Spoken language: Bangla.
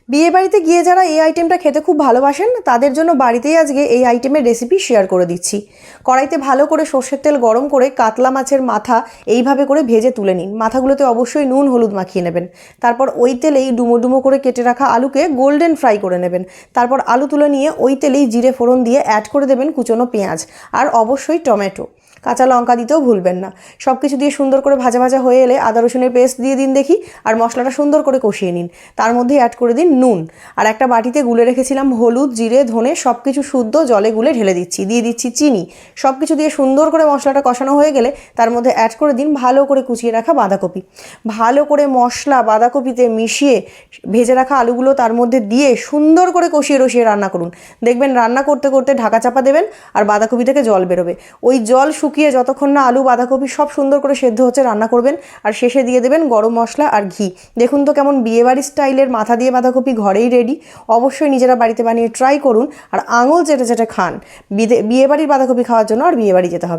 বিয়েবাড়িতে গিয়ে যারা এই আইটেমটা খেতে খুব ভালোবাসেন তাদের জন্য বাড়িতেই আজকে এই আইটেমের রেসিপি শেয়ার করে দিচ্ছি। কড়াইতে ভালো করে সর্ষের তেল গরম করে কাতলা মাছের মাথা এইভাবে করে ভেজে তুলে নিন। মাথাগুলোতে অবশ্যই নুন হলুদ মাখিয়ে নেবেন। তারপর ওই তেলেই ডুমো ডুমো করে কেটে রাখা আলুকে গোল্ডেন ফ্রাই করে নেবেন। তারপর আলু তুলে নিয়ে ওই তেলেই জিরে ফোড়ন দিয়ে অ্যাড করে দেবেন কুচনো পেঁয়াজ আর অবশ্যই টমেটো, কাঁচা লঙ্কা দিতেও ভুলবেন না। সব কিছু দিয়ে সুন্দর করে ভাজা ভাজা হয়ে এলে আদা রসুনের পেস্ট দিয়ে দিন দেখি, আর মশলাটা সুন্দর করে কষিয়ে নিন। তার মধ্যে অ্যাড করে দিন নুন, আর একটা বাটিতে গুলে রেখেছিলাম হলুদ জিরে ধনে সব কিছু শুদ্ধ জলে গুলে ঢেলে দিচ্ছি। দিয়ে দিচ্ছি চিনি। সব কিছু দিয়ে সুন্দর করে মশলাটা কষানো হয়ে গেলে তার মধ্যে অ্যাড করে দিন ভালো করে কুচিয়ে রাখা বাঁধাকপি। ভালো করে মশলা বাঁধাকপিতে মিশিয়ে ভেজে রাখা আলুগুলো তার মধ্যে দিয়ে সুন্দর করে কষিয়ে রসিয়ে রান্না করুন। দেখবেন রান্না করতে করতে ঢাকা চাপা দেবেন আর বাঁধাকপি থেকে জল বেরোবে। ওই জল শুকিয়ে যতক্ষণ না আলু বাঁধাকপি সব সুন্দর করে সেদ্ধ হচ্ছে রান্না করবেন। আর শেষে দিয়ে দেবেন গরম মশলা আর ঘি। দেখুন তো কেমন বিয়েবাড়ির স্টাইলের মাথা দিয়ে বাঁধাকপি ঘরেই রেডি। অবশ্যই নিজেরা বাড়িতে বানিয়ে ট্রাই করুন আর আঙুল চেটে চেটে খান। বিয়েবাড়ির বাঁধাকপি খাওয়ার জন্য আর বিয়েবাড়ি যেতে হবে।